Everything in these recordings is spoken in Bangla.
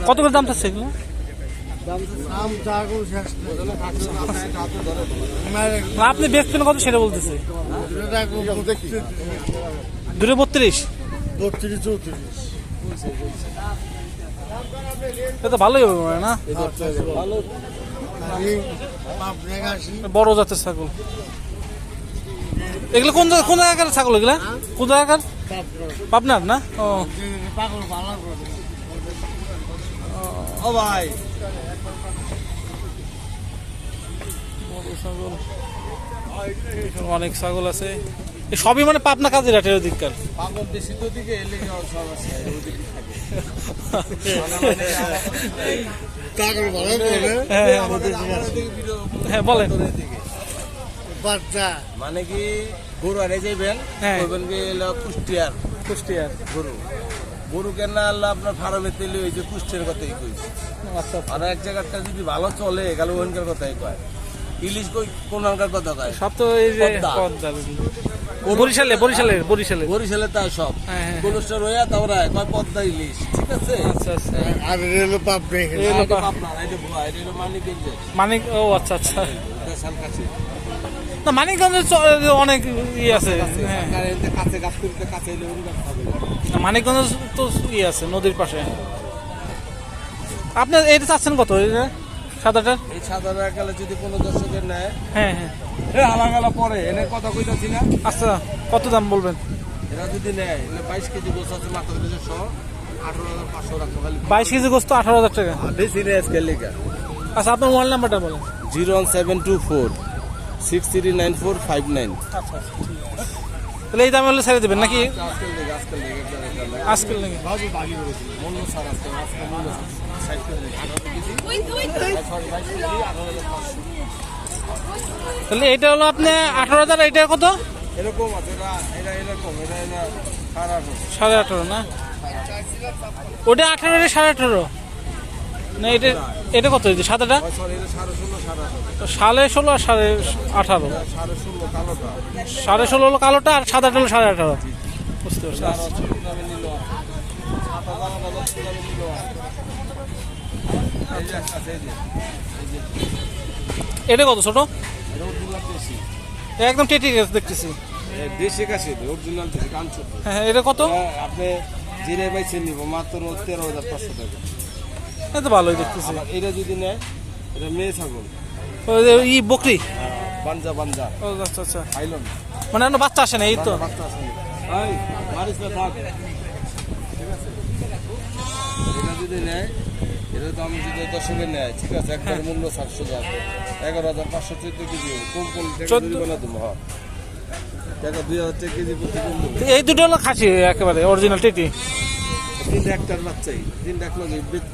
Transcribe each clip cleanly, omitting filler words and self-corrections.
কত করে দাম চাচ্ছে এগুলো? আপনি বেচছেন কত সেটা বলতেছে? 232 এটা ভালোই হবে না? বড় জাতের ছাগল এগুলো। কোন কোন জায়গার ছাগল এগুলা? কোন জায়গার? পাবনার না? ও ভাই ছাগল অনেক ছাগল আছে। সবই মানে পাবনা কাজের হাটের দিককার। হ্যাঁ বলেন। মানে কি গরু আরে যাইবেন কুষ্টিয়ার গরু কেনা আল্লাহ আপনার ফার্মে তেলে ওই যে কুষ্টিয়ার কথাই কইছে। আচ্ছা আর এক জায়গাটা যদি ভালো চলে গেল ওখানকার কথাই কয়। ইলিশ কই কোনখানকার কথা কয়? সব তো এই যে বরিশালে তাই সব কোলেস্টার হইয়া তাওরা কয় পদ্মা ইলিশ। ঠিক আছে। আচ্ছা আচ্ছা। আর রেল পাবনা মানিক। ও আচ্ছা আচ্ছা। না মানিকগঞ্জে অনেক ই আছে। মানিকগঞ্জ তো ই আছে নদীর পাশে। আপনার এটা চাচ্ছেন কত সাদাটা? এই সাদাটা গেলে যদি কোনো দর্শকের নেয়, হ্যাঁ হ্যাঁ আলাদা পরে এনে কথা কইতাছি না। আচ্ছা কত দাম বলবেন? এরা যদি নেয় 22 কেজি গোছ আছে মাত্র 18,500 টাকা। 22 কেজি গোস্ত 18,000 টাকা। বেশি রে আজকে লেখা। আচ্ছা আপনার মোবাইল নাম্বারটা বলেন। 01724 639459। আচ্ছা তাহলে এই দামে হলে ছেড়ে দেবেন নাকি? আজকাল নাকি তাহলে এটা হলো আপনি 18,000। এটা কত? এরকম আছে এরকম 18.5 না? ওটা 18 এটা 18.5 না? এটা কত? সাদাটা 16.5 আর 18.5। 16.5 হলো কালোটা আর সাদাটা হলো 18.5। বুঝতে পারছি। এটা কত ছোট? একদম টেটি দেখতেছি। হ্যাঁ এটা কত? আপনি জিরে বাইছে নিব মাত্র 13,500 টাকা। এটা ভালোই দেখতেছি। এটা যদি নেয় এটা মেয়ে ছাগল ই বকরি বাঞ্জা। ও আচ্ছা আচ্ছা। আইলন মানে এখনো বাচ্চা আসে না? এই তো বাচ্চা আসে না। মারিস না থাক। ঠিক আছে। এটা যদি নেয় এটা তো আমি যদি দর্শকের নেয়। ঠিক আছে। একবার মূল্য 700 টাকা। 11,500 14 কেজি কম টাকা দিবে না তুমি। হ্যাঁ টাকা 2,000 টাকা কেজি প্রতি কম। এই দুটো হলো খাসি একেবারে অরিজিনাল টেটি। তিনটা একটার বাচ্চাই তিনটা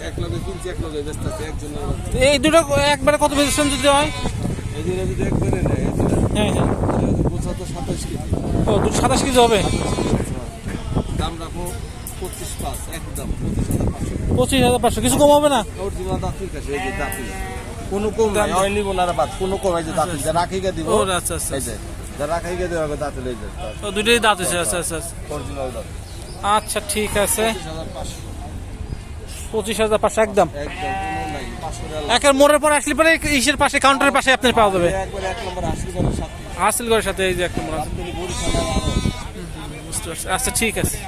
এক লগে কিনছি এক লগে ব্যস্ত আছে একজনের। এই দুটো একবারে কত বেচছেন যদি হয়? এই দুটো যদি একবারে নেয় হ্যাঁ তো 27 কেজি। ও 27 কেজি হবে। দাম রাখো 25,500 একদম 25,500। কিছু কম হবে না? অরিজিনাল দাঁতির কাছে এই যে দাঁতি কোনো কম নাই হয় নিব না বাদ কোনো কম এই যে দাঁতি যা রাখিকে দিব। ও আচ্ছা আচ্ছা। এই যে যা রাখিকে দেব দাঁতি লই যায়। ও দুটোই দাঁত আছে। আচ্ছা আচ্ছা অরিজিনাল দাঁত। আচ্ছা ঠিক আছে। 25,500 একদম। একের মোড়ের পর আসলে পরে ইসের পাশে কাউন্টারের পাশে আপনার পাওয়া যাবে। একবার 1 নম্বর আসিলগড়ের সাথে। আসিলগড়ের সাথে এই যে 1 নম্বর। বুঝতে পারছি। আচ্ছা ঠিক আছে।